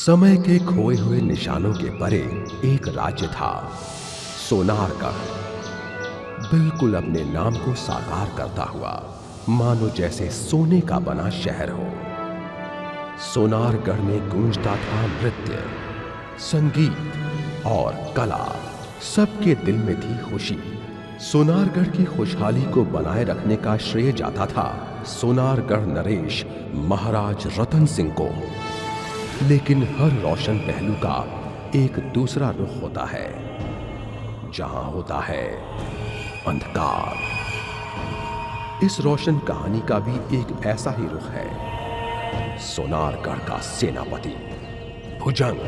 समय के खोए हुए निशानों के परे एक राज्य था, सोनारगढ़। बिल्कुल अपने नाम को साकार करता हुआ, मानो जैसे सोने का बना शहर हो। सोनारगढ़ में गूंजता था नृत्य, संगीत और कला। सबके दिल में थी खुशी। सोनारगढ़ की खुशहाली को बनाए रखने का श्रेय जाता था सोनारगढ़ नरेश महाराज रतन सिंह को। लेकिन हर रोशन पहलू का एक दूसरा रुख होता है, जहां होता है अंधकार। इस रोशन कहानी का भी एक ऐसा ही रुख है, सोनारगढ़ का सेनापति भुजंग।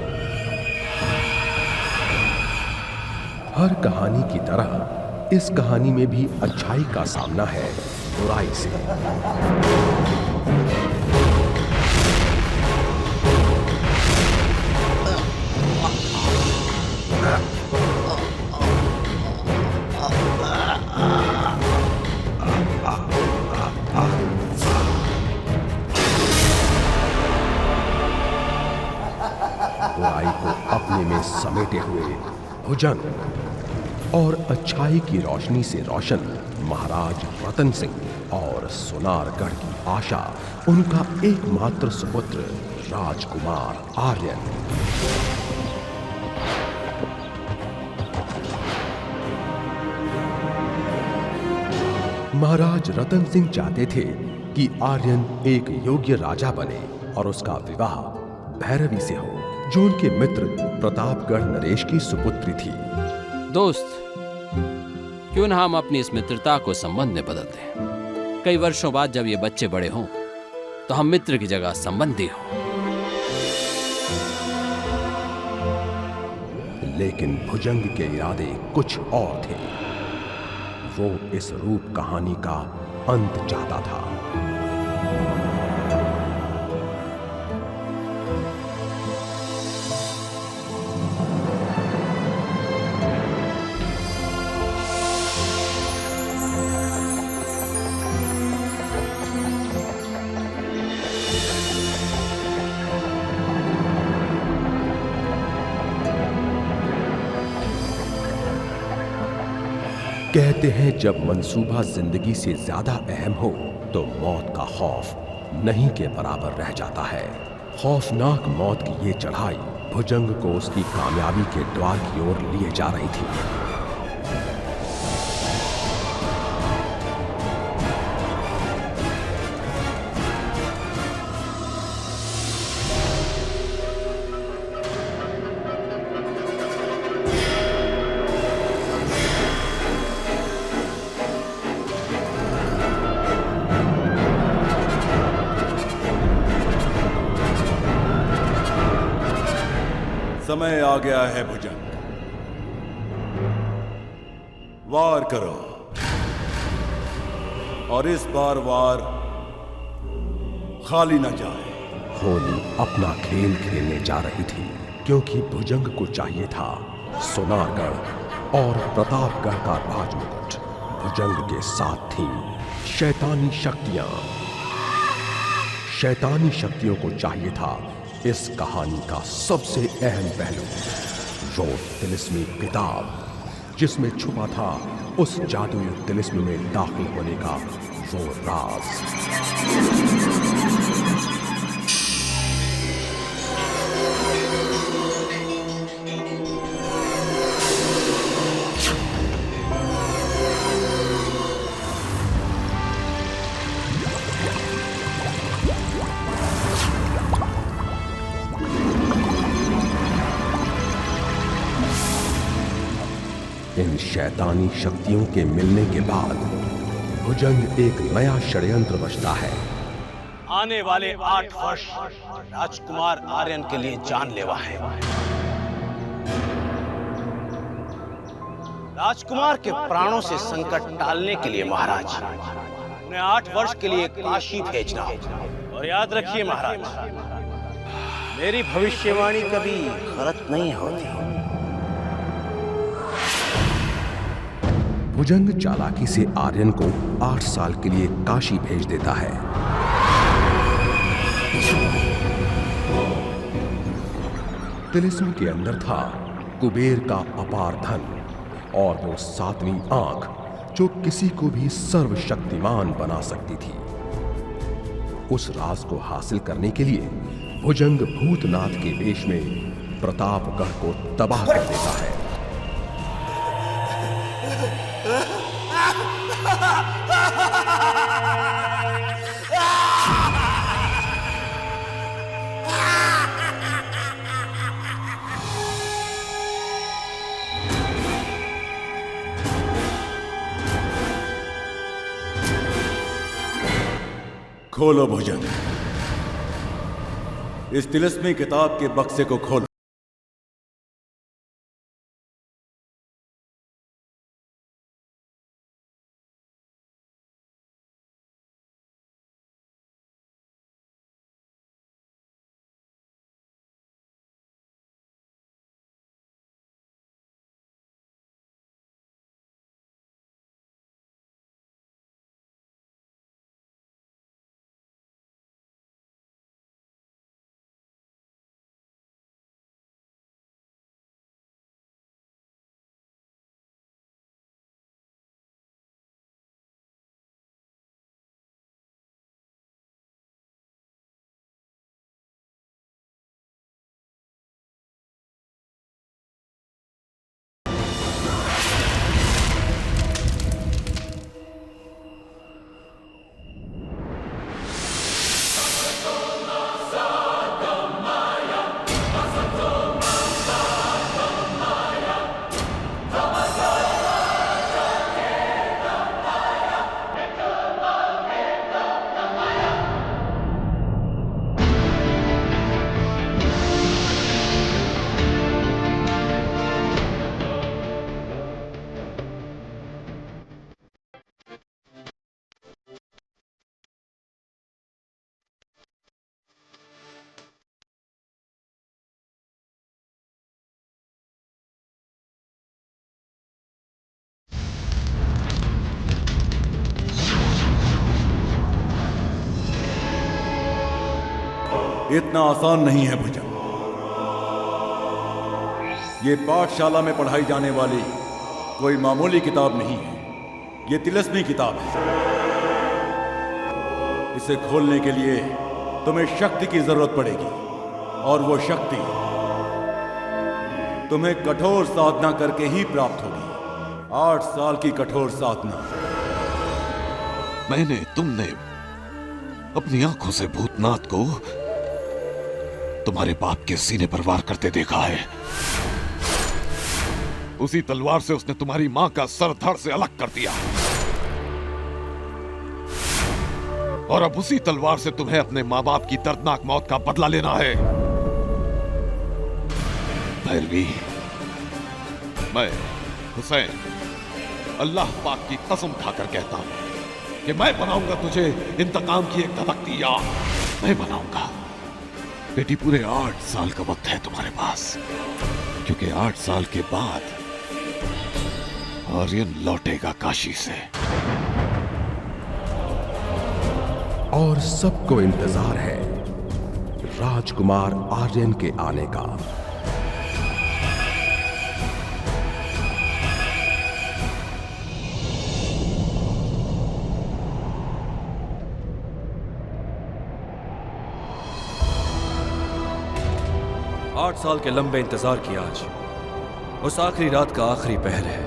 हर कहानी की तरह इस कहानी में भी अच्छाई का सामना है बुराई से। बुराई को अपने में समेटे हुए भुजंग और अच्छाई की रोशनी से रोशन महाराज रतन सिंह और सोनारगढ़ की आशा, उनका एकमात्र सुपुत्र राजकुमार आर्यन। महाराज रतन सिंह चाहते थे कि आर्यन एक योग्य राजा बने और उसका विवाह भैरवी से हो, जो उनके मित्र प्रतापगढ़ नरेश की सुपुत्री थी। दोस्त, क्यों ना हम अपनी इस मित्रता को संबंध में बदल दें। कई वर्षों बाद जब ये बच्चे बड़े हों तो हम मित्र की जगह संबंधी हों। लेकिन भुजंग के इरादे कुछ और थे। वो इस रूप कहानी का अंत चाहता था। कहते हैं, जब मंसूबा जिंदगी से ज्यादा अहम हो तो मौत का खौफ नहीं के बराबर रह जाता है। खौफनाक मौत की ये चढ़ाई भुजंग को उसकी कामयाबी के द्वार की ओर लिए जा रही थी। समय आ गया है भुजंग, वार करो। और इस बार वार खाली न जाए। होली अपना खेल खेलने जा रही थी, क्योंकि भुजंग को चाहिए था सोनारगढ़ और प्रतापगढ़ का राजमुकुट। भुजंग के साथ थी शैतानी शक्तियां। शैतानी शक्तियों को चाहिए था इस कहानी का सबसे अहम पहलू, वो तिलिस्मी किताब, जिसमें छुपा था उस जादुई तिलिस्म में दाखिल होने का वो राज। इन शैतानी शक्तियों के मिलने के बाद भुजंग एक नया षड्यंत्र रचता है। आने वाले 8 वर्ष राजकुमार आर्यन के लिए जानलेवा है। राजकुमार के प्राणों से संकट टालने के लिए महाराज, उन्हें 8 वर्ष के लिए काशी भेजना होगा। और याद रखिए महाराज, मेरी भविष्यवाणी कभी गलत नहीं होती। भुजंग चालाकी से आर्यन को 8 साल के लिए काशी भेज देता है। तिलिस्म के अंदर था कुबेर का अपार धन और वो 7वीं आंख जो किसी को भी सर्वशक्तिमान बना सकती थी। उस राज को हासिल करने के लिए भुजंग भूतनाथ के वेश में प्रतापगढ़ को तबाह कर देता है। खोलो भुजंग, इस तिलिस्मी किताब के बक्से को खोलो। इतना आसान नहीं है भुजंग। ये पाठशाला में पढ़ाई जाने वाली कोई मामूली किताब नहीं है, ये तिलिस्मी किताब है। इसे खोलने के लिए तुम्हें शक्ति की जरूरत पड़ेगी, और वो शक्ति तुम्हें कठोर साधना करके ही प्राप्त होगी। 8 साल की कठोर साधना। तुमने अपनी आंखों से भूतनाथ को तुम्हारे बाप के सीने पर वार करते देखा है। उसी तलवार से उसने तुम्हारी मां का सर धड़ से अलग कर दिया, और अब उसी तलवार से तुम्हें अपने मां बाप की दर्दनाक मौत का बदला लेना है। भैरवी, मैं हुसैन अल्लाह पाक की कसम खाकर कहता हूं कि मैं बनाऊंगा तुझे इंतकाम की एक धधकती आग। मैं बनाऊंगा। बेटी, पूरे 8 साल का वक्त है तुम्हारे पास, क्योंकि 8 साल के बाद आर्यन लौटेगा काशी से। और सबको इंतजार है राजकुमार आर्यन के आने का। 8 साल के लंबे इंतजार की आज उस आखिरी रात का आखिरी पहर है।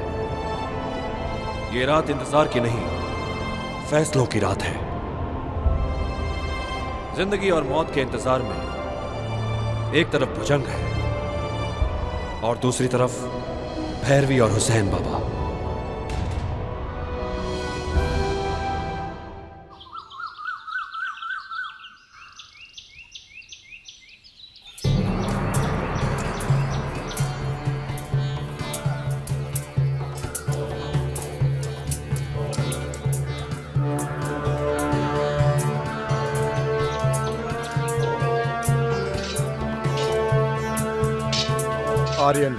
ये रात इंतजार की नहीं, फैसलों की रात है। जिंदगी और मौत के इंतजार में एक तरफ भुजंग है और दूसरी तरफ भैरवी और हुसैन बाबा। आर्यन,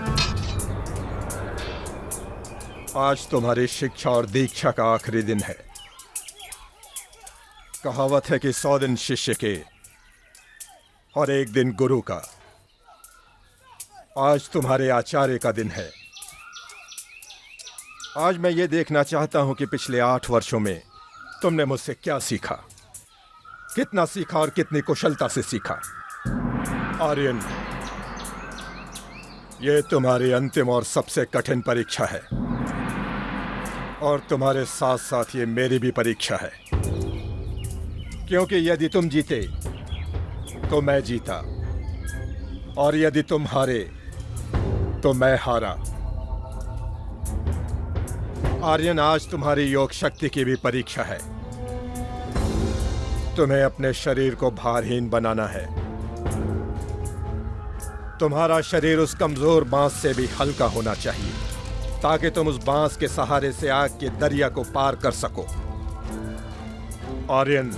आज तुम्हारी शिक्षा और दीक्षा का आखिरी दिन है। कहावत है कि 100 दिन शिष्य के और 1 दिन गुरु का। आज तुम्हारे आचार्य का दिन है। आज मैं ये देखना चाहता हूं कि पिछले 8 वर्षों में तुमने मुझसे क्या सीखा, कितना सीखा और कितनी कुशलता से सीखा। आर्यन, ये तुम्हारी अंतिम और सबसे कठिन परीक्षा है, और तुम्हारे साथ साथ ये मेरी भी परीक्षा है, क्योंकि यदि तुम जीते तो मैं जीता, और यदि तुम हारे तो मैं हारा। आर्यन, आज तुम्हारी योग शक्ति की भी परीक्षा है। तुम्हें अपने शरीर को भारहीन बनाना है। तुम्हारा शरीर उस कमजोर बांस से भी हल्का होना चाहिए, ताकि तुम उस बांस के सहारे से आग के दरिया को पार कर सको। आर्यन,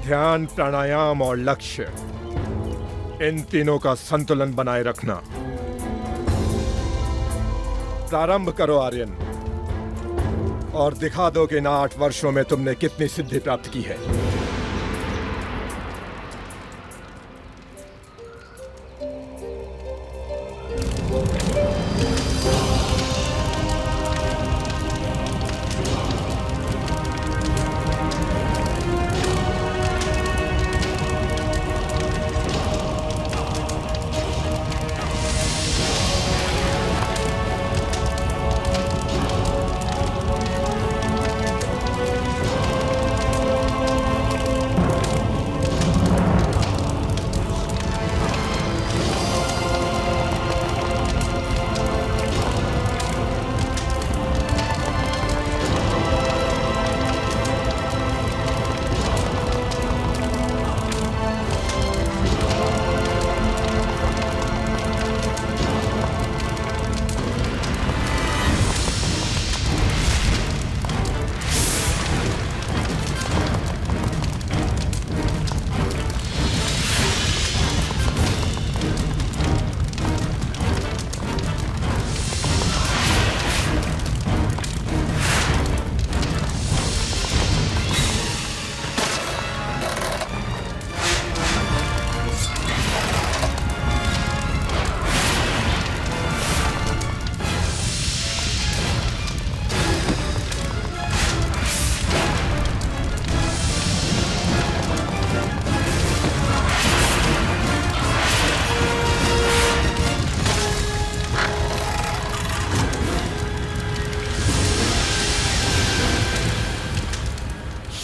ध्यान, प्राणायाम और लक्ष्य, इन तीनों का संतुलन बनाए रखना। प्रारंभ करो आर्यन, और दिखा दो कि इन 8 वर्षों में तुमने कितनी सिद्धि प्राप्त की है।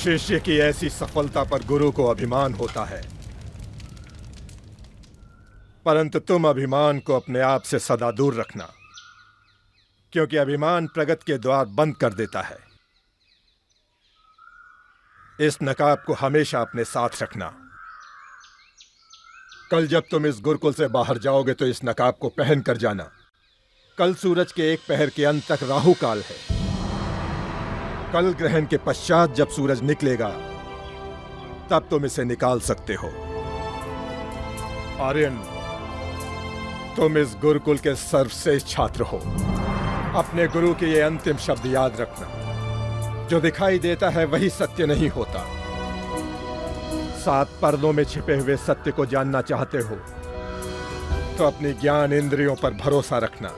शिष्य की ऐसी सफलता पर गुरु को अभिमान होता है, परंतु तुम अभिमान को अपने आप से सदा दूर रखना, क्योंकि अभिमान प्रगति के द्वार बंद कर देता है। इस नकाब को हमेशा अपने साथ रखना। कल जब तुम इस गुरुकुल से बाहर जाओगे तो इस नकाब को पहन कर जाना। कल सूरज के 1 पहर के अंत तक राहु काल है। कल ग्रहण के पश्चात जब सूरज निकलेगा तब तुम इसे निकाल सकते हो। आर्यन, तुम इस गुरुकुल के सर्वश्रेष्ठ छात्र हो। अपने गुरु के ये अंतिम शब्द याद रखना, जो दिखाई देता है वही सत्य नहीं होता। 7 पर्दों में छिपे हुए सत्य को जानना चाहते हो तो अपनी ज्ञान इंद्रियों पर भरोसा रखना,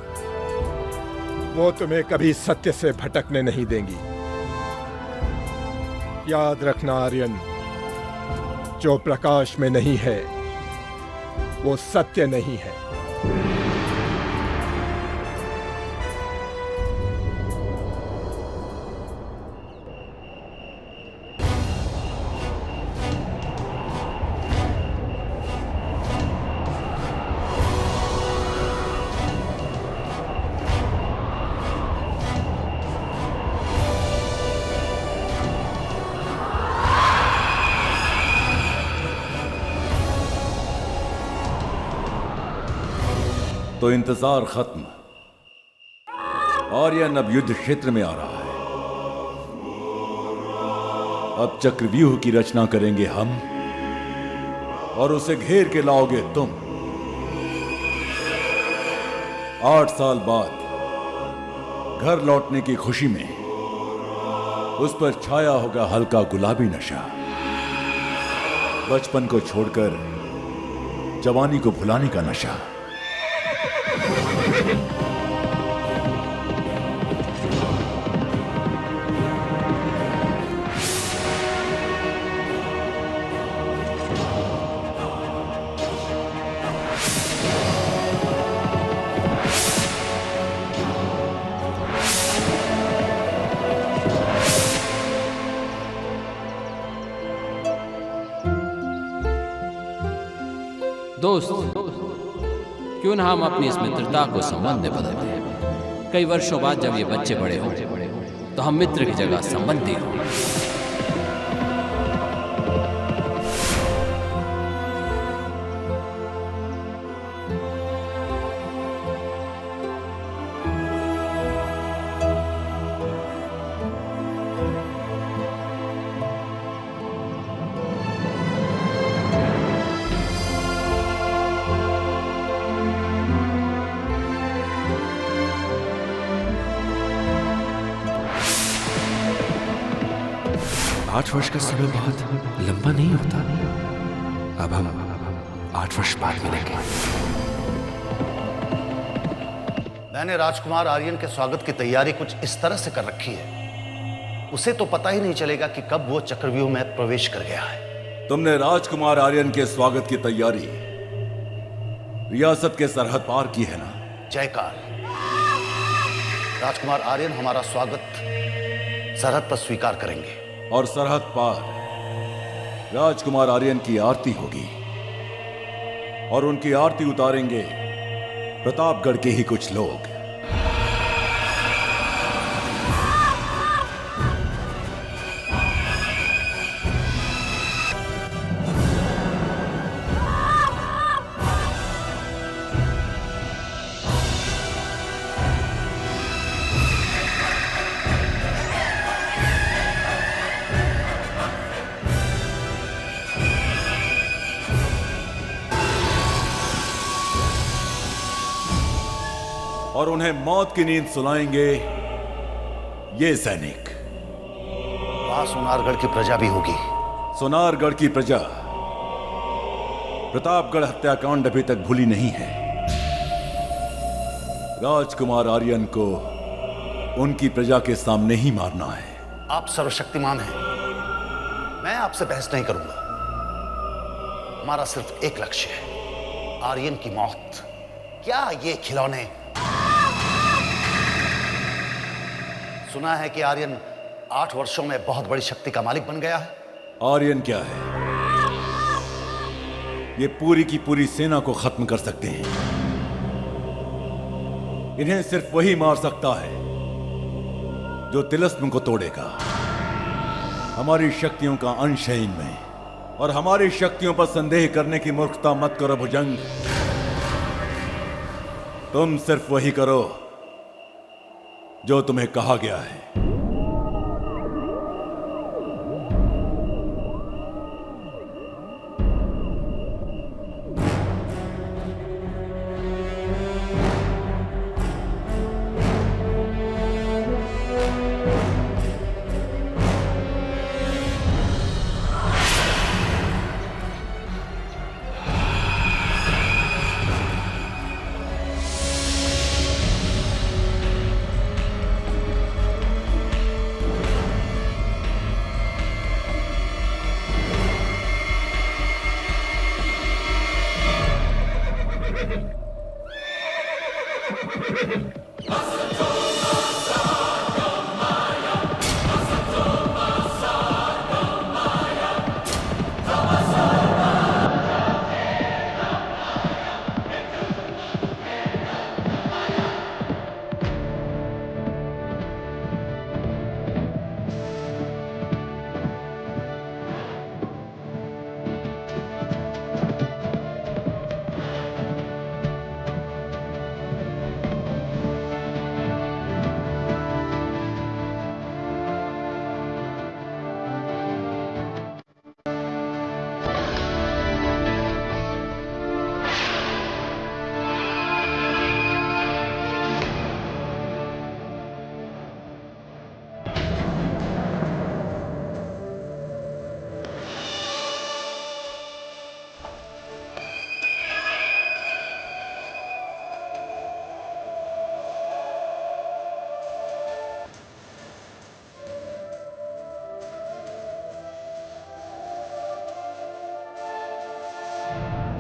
वो तुम्हें कभी सत्य से भटकने नहीं देंगी। याद रखना आर्यन, जो प्रकाश में नहीं है वो सत्य नहीं है। तो इंतजार खत्म। आर्यन अब युद्ध क्षेत्र में आ रहा है। अब चक्रव्यूह की रचना करेंगे हम और उसे घेर के लाओगे तुम। 8 साल बाद घर लौटने की खुशी में उस पर छाया होगा हल्का गुलाबी नशा। बचपन को छोड़कर जवानी को भुलाने का नशा। दोस्त, क्यों ना हम अपनी इस मित्रता को संबंध में बदल दें। कई वर्षों बाद जब ये बच्चे बड़े हों तो हम मित्र की जगह संबंधी हों। 8 वर्ष का समय बहुत लंबा नहीं होता। अब हम 8 वर्ष बाद मिलेंगे। मैंने राजकुमार आर्यन के स्वागत की तैयारी कुछ इस तरह से कर रखी है, उसे तो पता ही नहीं चलेगा कि कब वो चक्रव्यूह में प्रवेश कर गया है। तुमने राजकुमार आर्यन के स्वागत की तैयारी रियासत के सरहद पार की है ना? जयकार। राजकुमार आर्यन हमारा स्वागत सरहद पर स्वीकार करेंगे और सरहद पार राजकुमार आर्यन की आरती होगी और उनकी आरती उतारेंगे प्रतापगढ़ के ही कुछ लोग। और उन्हें मौत की नींद सुलाएंगे ये सैनिक। वहां सोनारगढ़ की प्रजा भी होगी। सोनारगढ़ की प्रजा प्रतापगढ़ हत्याकांड अभी तक भूली नहीं है। राजकुमार आर्यन को उनकी प्रजा के सामने ही मारना है। आप सर्वशक्तिमान हैं, मैं आपसे बहस नहीं करूंगा। हमारा सिर्फ एक लक्ष्य है, आर्यन की मौत। क्या ये खिलौने? सुना है कि आर्यन 8 वर्षों में बहुत बड़ी शक्ति का मालिक बन गया है। आर्यन क्या है? ये पूरी की पूरी सेना को खत्म कर सकते हैं। इन्हें सिर्फ वही मार सकता है जो तिलस्म को तोड़ेगा। हमारी शक्तियों का अंश है इनमें, और हमारी शक्तियों पर संदेह करने की मूर्खता मत करो भुजंग। तुम सिर्फ वही करो जो तुम्हें कहा गया है।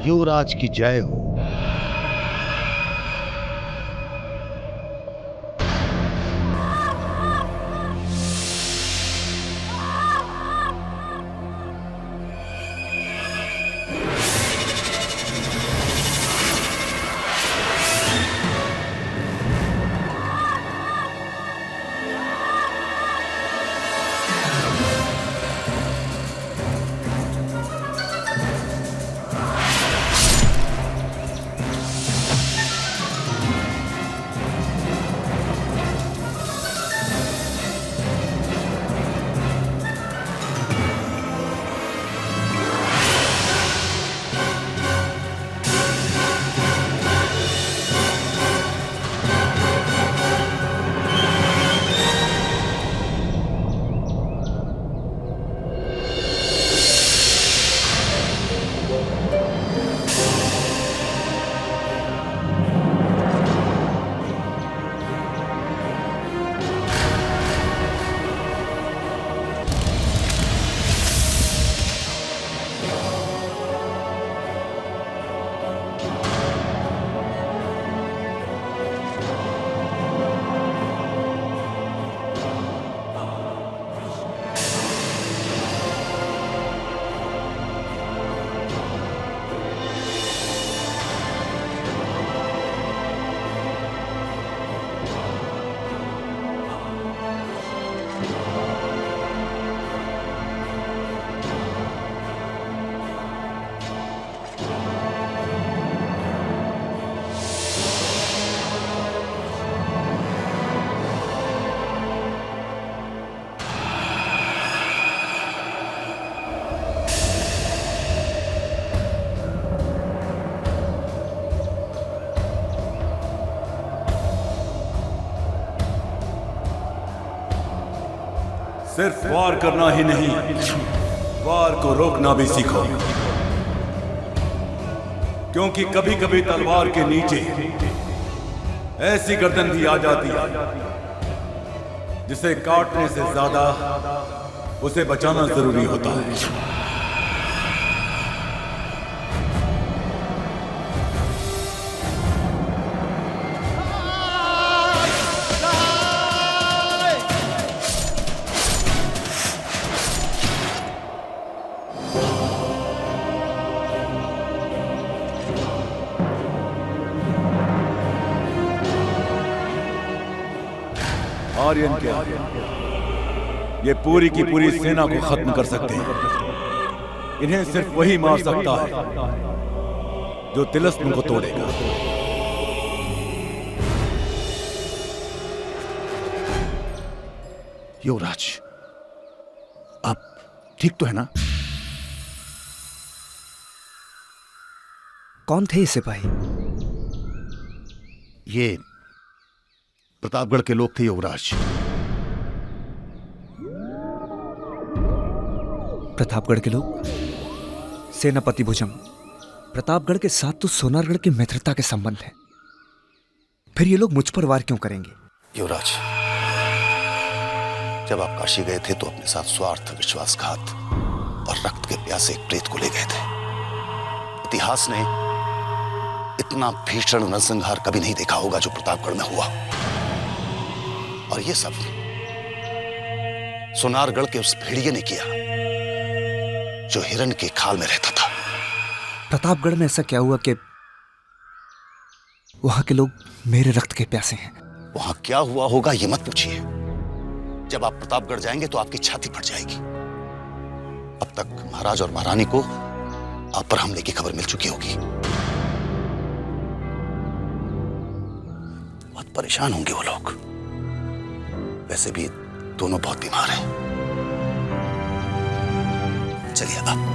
युवराज की जय हो। सिर्फ वार करना ही नहीं, वार को रोकना भी सीखो, क्योंकि कभी कभी तलवार के नीचे ऐसी गर्दन भी आ जाती है जिसे काटने से ज्यादा उसे बचाना जरूरी होता है। आर्यन क्या ये पूरी की पूरी सेना को खत्म कर सकते हैं। इन्हें सिर्फ वही मार सकता है जो तिलस्म को तोड़ेगा। युवराज, आप ठीक तो है ना? कौन थे ये सिपाही? ये प्रतापगढ़ के लोग थे युवराज। प्रतापगढ़ के लोग? सेनापति भुजंग, प्रतापगढ़ के साथ तो सोनारगढ़ की मित्रता के संबंध हैं। फिर ये लोग मुझ पर वार क्यों करेंगे? युवराज, जब आप काशी गए थे तो अपने साथ स्वार्थ, विश्वासघात और रक्त के प्यासे एक प्रेत को ले गए थे। इतिहास ने इतना भीषण नरसंहार कभी नहीं देखा होगा जो प्रतापगढ़ में हुआ। और ये सब सोनारगढ़ के उस भेड़िए ने किया जो हिरण के खाल में रहता था। प्रतापगढ़ में ऐसा क्या हुआ कि वहां के लोग मेरे रक्त के प्यासे हैं? वहां क्या हुआ होगा ये मत पूछिए। जब आप प्रतापगढ़ जाएंगे तो आपकी छाती फट जाएगी। अब तक महाराज और महारानी को आप पर हमले की खबर मिल चुकी होगी। बहुत परेशान होंगे वो लोग। वैसे भी दोनों बहुत बीमार हैं। चलिए आप।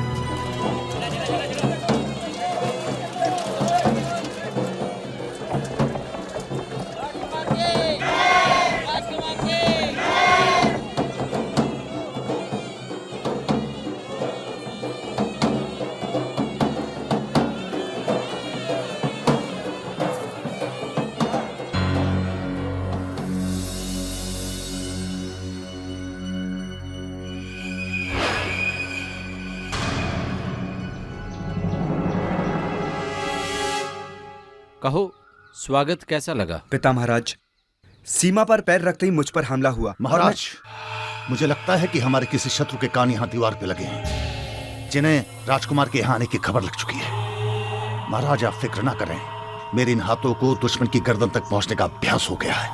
कहो, स्वागत कैसा लगा? पिता महाराज, सीमा पर पैर रखते ही मुझ पर हमला हुआ। महाराज, मुझे लगता है कि हमारे किसी शत्रु के कान यहां दीवार पे लगे हैं, जिन्हें राजकुमार के यहां आने की खबर लग चुकी है। महाराज, आप फिक्र ना करें। मेरे इन हाथों को दुश्मन की गर्दन तक पहुंचने का अभ्यास हो गया है।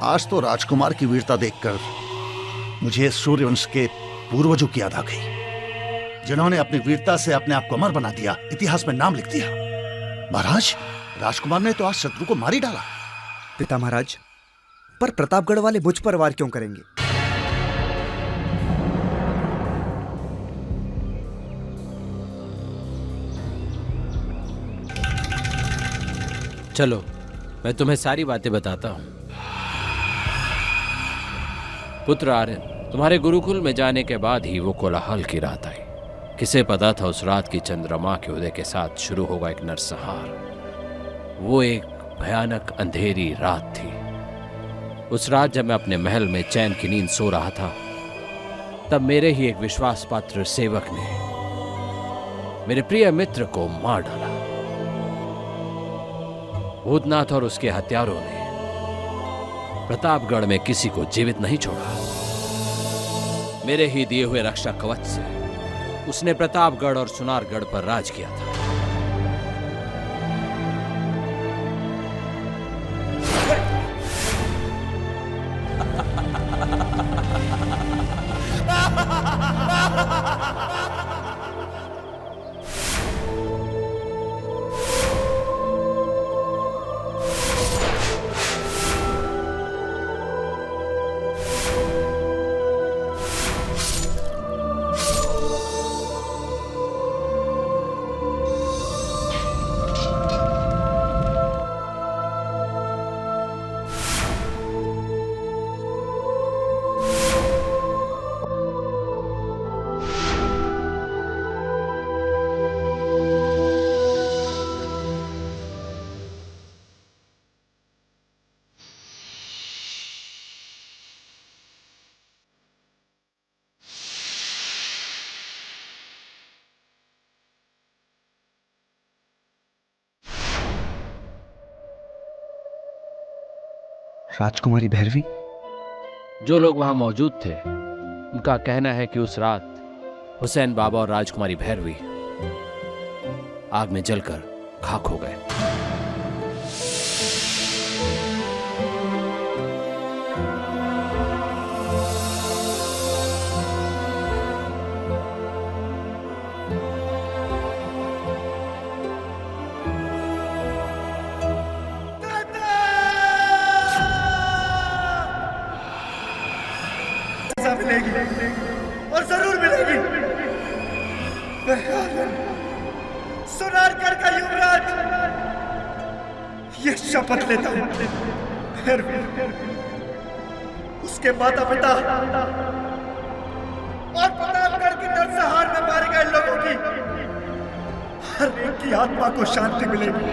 आज तो राजकुमार की वीरता देखकर मुझे सूर्यवंश के पूर्वजों की याद आ गई, जिन्होंने अपनी वीरता से अपने आप को अमर बना दिया, इतिहास में नाम लिख दिया। महाराज, राजकुमार ने तो आज शत्रु को मार ही डाला। पिता महाराज, पर प्रतापगढ़ वाले मुझ पर वार क्यों करेंगे? चलो, मैं तुम्हें सारी बातें बताता हूं। पुत्र आर्यन, तुम्हारे गुरुकुल में जाने के बाद ही वो कोलाहल की रात आई। किसे पता था उस रात की चंद्रमा के उदय के साथ शुरू होगा एक नरसंहार। वो एक भयानक अंधेरी रात थी। उस रात जब मैं अपने महल में चैन की नींद सो रहा था, तब मेरे ही एक विश्वास पात्र सेवक ने मेरे प्रिय मित्र को मार डाला। भूतनाथ और उसके हत्यारों ने प्रतापगढ़ में किसी को जीवित नहीं छोड़ा। मेरे ही दिए हुए रक्षा कवच से उसने प्रतापगढ़ और सुनारगढ़ पर राज किया था। राजकुमारी भैरवी? जो लोग वहां मौजूद थे उनका कहना है कि उस रात हुसैन बाबा और राजकुमारी भैरवी आग में जलकर खाक हो गए। और जरूर मिलेगी। सोनारगढ़ का युवराज ये शपथ लेता हूं, फिर भी उसके माता पिता और प्रतापगढ़ की नरसंहार में मारे गए लोगों की हर एक की आत्मा को शांति मिलेगी।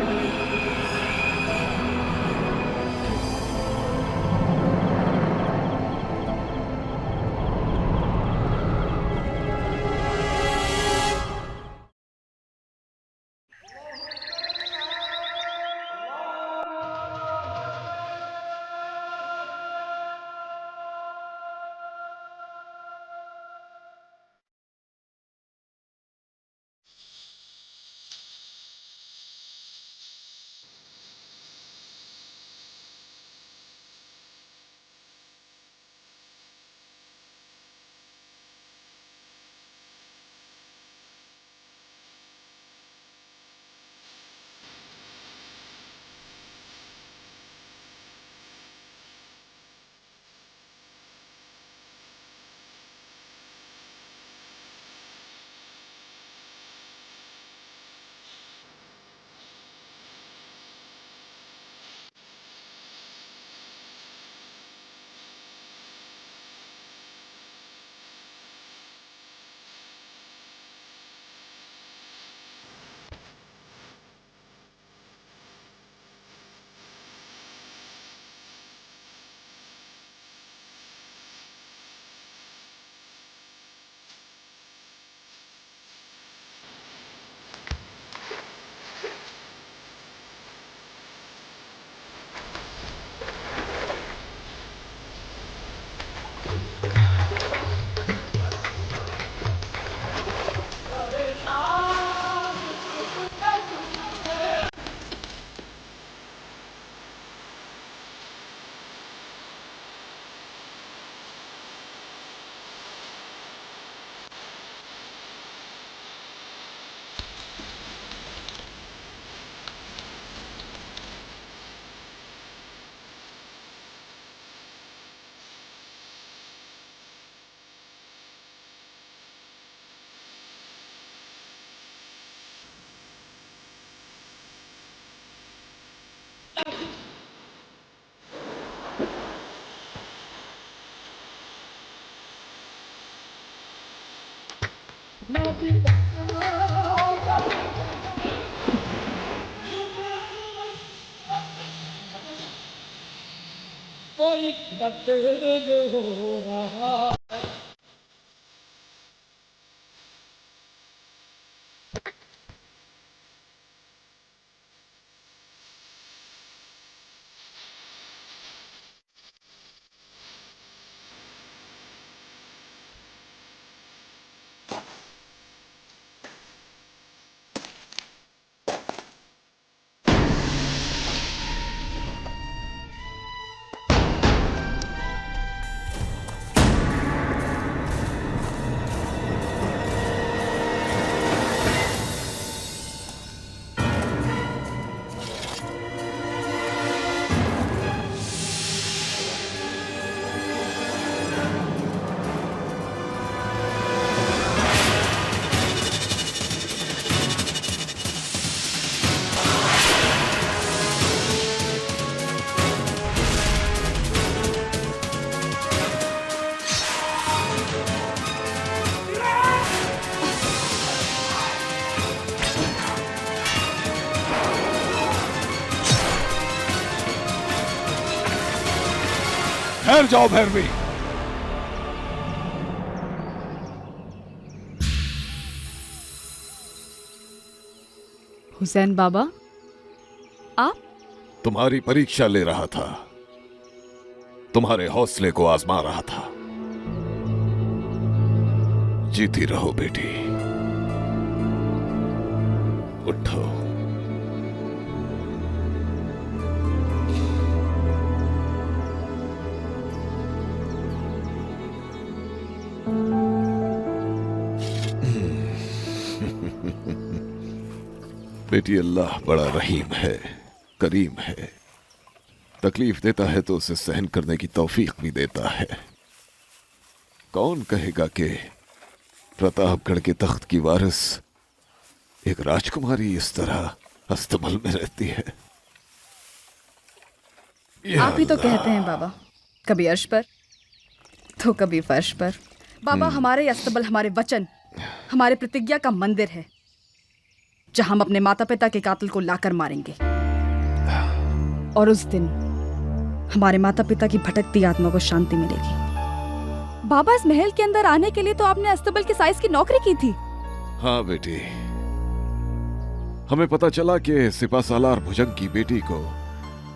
ठहर जाओ भैरवी। हुसैन बाबा, आप? तुम्हारी परीक्षा ले रहा था। तुम्हारे हौसले को आजमा रहा था। जीती रहो बेटी, उठो। बेटी, अल्लाह बड़ा रहीम है, करीम है। तकलीफ देता है तो उसे सहन करने की तौफीक भी देता है। कौन कहेगा कि प्रतापगढ़ के तख्त की वारिस एक राजकुमारी इस तरह अस्तबल में रहती है। आप ही तो कहते हैं बाबा, कभी अर्श पर तो कभी फर्श पर। बाबा, हमारे अस्तबल हमारे वचन, हमारे प्रतिज्ञा का मंदिर है, जहां हम अपने माता पिता के कातिल को लाकर मारेंगे। और उस दिन हमारे माता पिता की भटकती आत्मा को शांति मिलेगी। बाबा, इस महल के अंदर आने के लिए तो आपने अस्तबल के साइज की नौकरी की थी। हाँ बेटी, हमें पता चला कि सिपा सालार भुजंग की बेटी को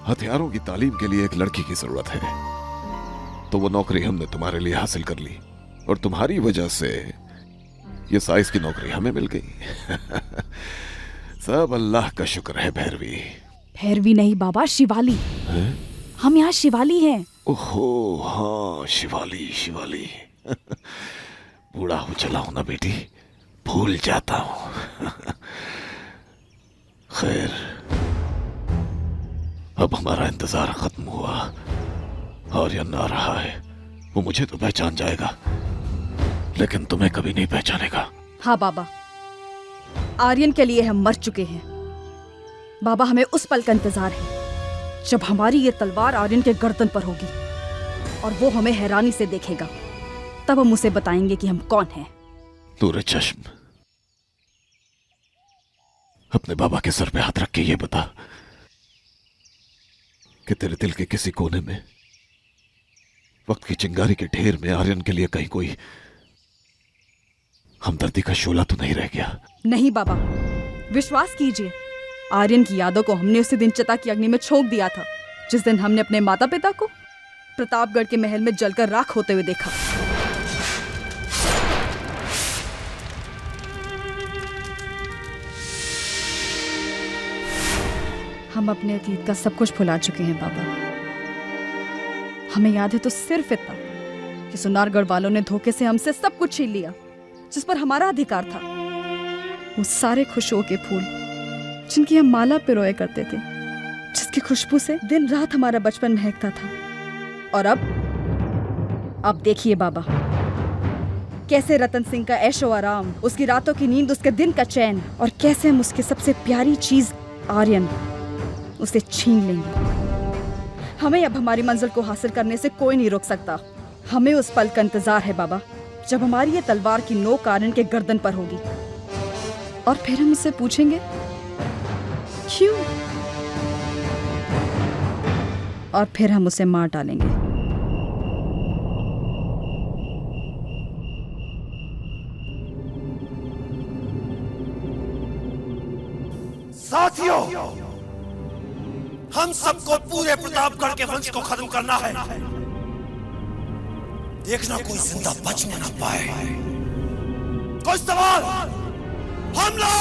हथियारों की तालीम के लिए एक लड़की की जरूरत है, तो वो नौकरी हमने तुम्हारे लिए हासिल कर ली, और तुम्हारी वजह से ये साइज की नौकरी हमें मिल गई। सब अल्लाह का शुक्र है भैरवी। भैरवी नहीं बाबा, शिवाली है? हम यहाँ शिवाली हैं। ओहो हाँ, शिवाली शिवाली। बूढ़ा हो चला हूं ना बेटी, भूल जाता हूं। खैर, अब हमारा इंतजार खत्म हुआ। आर्यन आ रहा है, वो मुझे तो पहचान जाएगा, लेकिन तुम्हें कभी नहीं पहचानेगा। हाँ बाबा, आर्यन के लिए हम मर चुके हैं। बाबा, हमें उस पल का इंतजार है जब हमारी ये तलवार आर्यन के गर्दन पर होगी और वो हमें हैरानी से देखेगा। तब हम उसे बताएंगे कि हम कौन हैं। नूरे चश्म, अपने बाबा के सर पे हाथ रख के ये बता कि तेरे दिल के किसी कोने में, वक्त की चिंगारी के ढेर में आर्यन के लिए कहीं कोई हमदर्दी का शोला तो नहीं रह गया? नहीं बाबा, विश्वास कीजिए, आर्यन की यादों को हमने उसी दिन चिता की अग्नि में छोंक दिया था, जिस दिन हमने अपने माता पिता को प्रतापगढ़ के महल में जलकर राख होते हुए देखा। हम अपने अतीत का सब कुछ भुला चुके हैं बाबा। हमें याद है तो सिर्फ इतना कि सुनारगढ़ वालों ने धोखे से हमसे सब कुछ छीन लिया जिस पर हमारा अधिकार था। वो सारे खुशबू के फूल जिनकी हम माला पिरोए करते थे, जिसकी खुशबू से दिन रात हमारा बचपन महकता था। और अब देखिए बाबा, कैसे रतन सिंह का ऐशो आराम, उसकी रातों की नींद, उसके दिन का चैन, और कैसे हम उसकी सबसे प्यारी चीज आर्यन उसे छीन लेंगे। हमें अब हमारी मंजिल को हासिल करने से कोई नहीं रोक सकता। हमें उस पल का इंतजार है बाबा, जब हमारी ये तलवार की नोक आर्यन के गर्दन पर होगी, और फिर हम उससे पूछेंगे क्यों, और फिर हम उसे मार डालेंगे। साथियों, हम सबको पूरे प्रतापगढ़ के वंश को खत्म करना है। देखना कोई जिंदा बच ना पाए। कोई सवाल? हमला!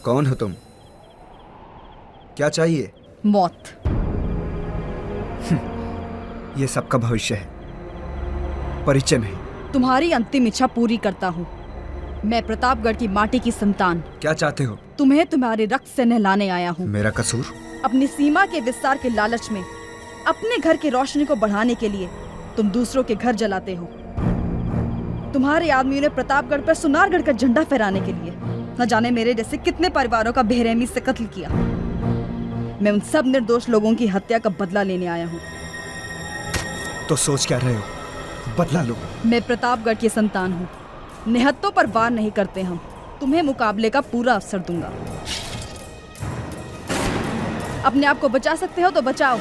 कौन हो तुम? क्या चाहिए? मौत। ये सबका भविष्य है, परिचय नहीं। तुम्हारी अंतिम इच्छा पूरी करता हूँ। मैं प्रतापगढ़ की माटी की संतान। क्या चाहते हो? तुम्हें तुम्हारे रक्त से नहलाने आया हूँ। मेरा कसूर? अपनी सीमा के विस्तार के लालच में, अपने घर की रोशनी को बढ़ाने के लिए तुम दूसरों के घर जलाते हो। तुम्हारे आदमियों ने प्रतापगढ़ पर सुनारगढ़ का झंडा फहराने के लिए न जाने मेरे जैसे कितने परिवारों का बेरहमी से कत्ल किया। मैं उन सब निर्दोष लोगों की हत्या का बदला लेने आया हूँ। तो सोच क्या रहे हो? बदला लो। मैं प्रतापगढ़ की संतान हूँ। निहत्तों पर वार नहीं करते हम। तुम्हें मुकाबले का पूरा अवसर दूंगा। अपने आप को बचा सकते हो तो बचाओ।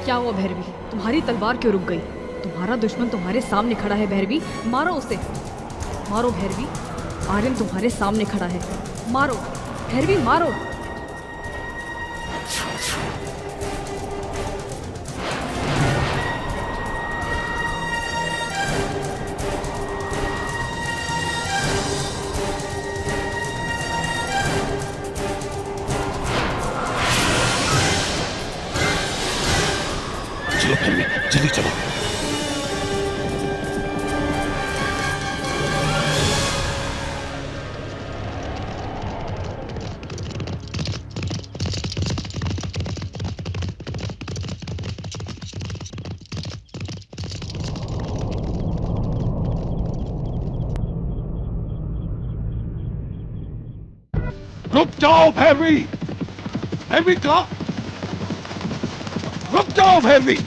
क्या हुआ भैरवी? तुम्हारी तलवार क्यों रुक गई? तुम्हारा दुश्मन तुम्हारे सामने खड़ा है भैरवी, मारो उसे। मारो भैरवी, आर्यन तुम्हारे सामने खड़ा है। मारो भैरवी, मारो। चलो भैरवी, जल्दी चलो। रुक जाओ भैरवी! भैरवी कहाँ? रुक जाओ भैरवी!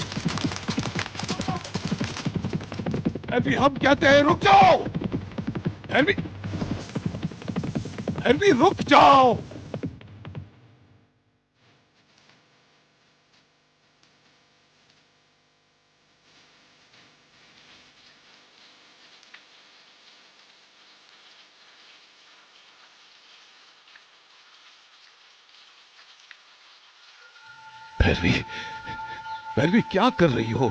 भैरवी, हम कहते हैं रुक जाओ। भैरवी, भैरवी रुक जाओ। भैरवी, भैरवी क्या कर रही हो?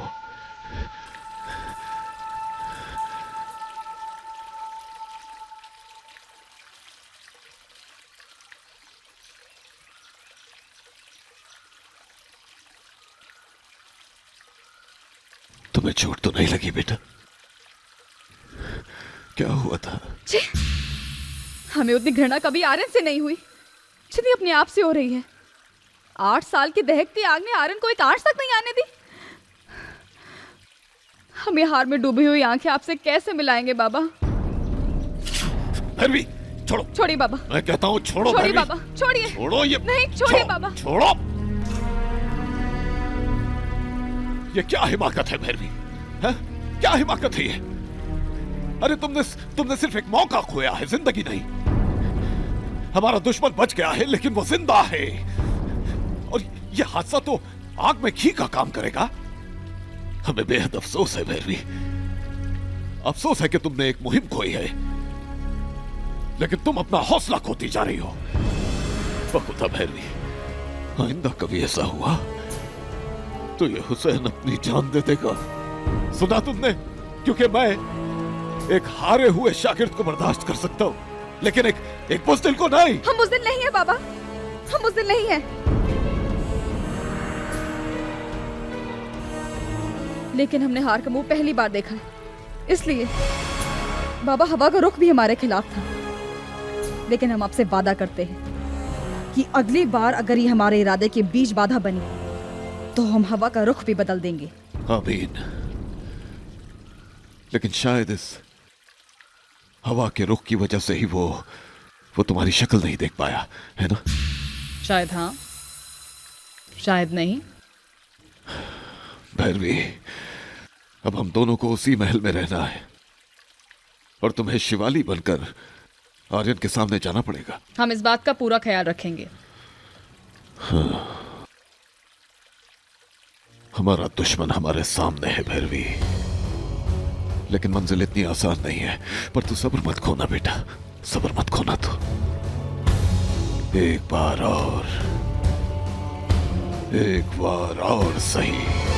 तुम्हें चोट तो नहीं लगी बेटा? क्या हुआ था? हमें उतनी घृणा कभी आर्यन से नहीं हुई जितनी अपने आप से हो रही है। 8 साल की दहकती आग ने आर्यन को एक आंच तक नहीं आने दी। हमें हार में डूबी हुई आंखें आपसे कैसे मिलाएंगे बाबा? भैरवी छोड़ो। छोड़िए बाबा। मैं कहता हूँ छोड़ो। छोड़िए बाबा, छोड़िए। छोड़ो ये। नहीं, छोड़िए बाबा। छोड़ो। ये क्या हिमाकत है भैरवी? है? क्या हिमाकत है ये? अरे तुमने सिर्फ एक मौका खोया है, जिंदगी नहीं। हमारा दुश्मन बच गया है लेकिन वो जिंदा है। और ये हादसा तो आग में घी का काम करेगा। हमें बेहद अफसोस है भैरवी। अफसोस है कि तुमने एक मुहिम खोई है, लेकिन तुम अपना हौसला खोती जा रही हो। बहुता भैरवी, आइंदा कभी ऐसा हुआ तो ये हुसैन अपनी जान दे देगा। सुना तुमने? क्योंकि मैं एक हारे हुए शागिर्द को बर्दाश्त कर सकता हूं, लेकिन एक बुज़दिल को नहीं। हम बुज़दिल नहीं है बाबा, हम बुज़दिल नहीं है। लेकिन हमने हार का मुंह पहली बार देखा है, इसलिए बाबा हवा का रुख भी हमारे खिलाफ था। लेकिन हम आपसे वादा करते हैं कि अगली बार अगर ये हमारे इरादे के बीच बाधा बनी तो हम हवा का रुख भी बदल देंगे। आमीन, लेकिन शायद इस हवा के रुख की वजह से ही वो तुम्हारी शक्ल नहीं देख पाया, है ना? शायद हाँ, शायद नहीं। भैरवी, अब हम दोनों को उसी महल में रहना है और तुम्हें शिवाली बनकर आर्यन के सामने जाना पड़ेगा। हम इस बात का पूरा ख्याल रखेंगे। हाँ। हमारा दुश्मन हमारे सामने है भैरवी, लेकिन मंजिल इतनी आसान नहीं है। पर तू सब्र मत खोना बेटा, सब्र मत खोना तू। एक बार और सही।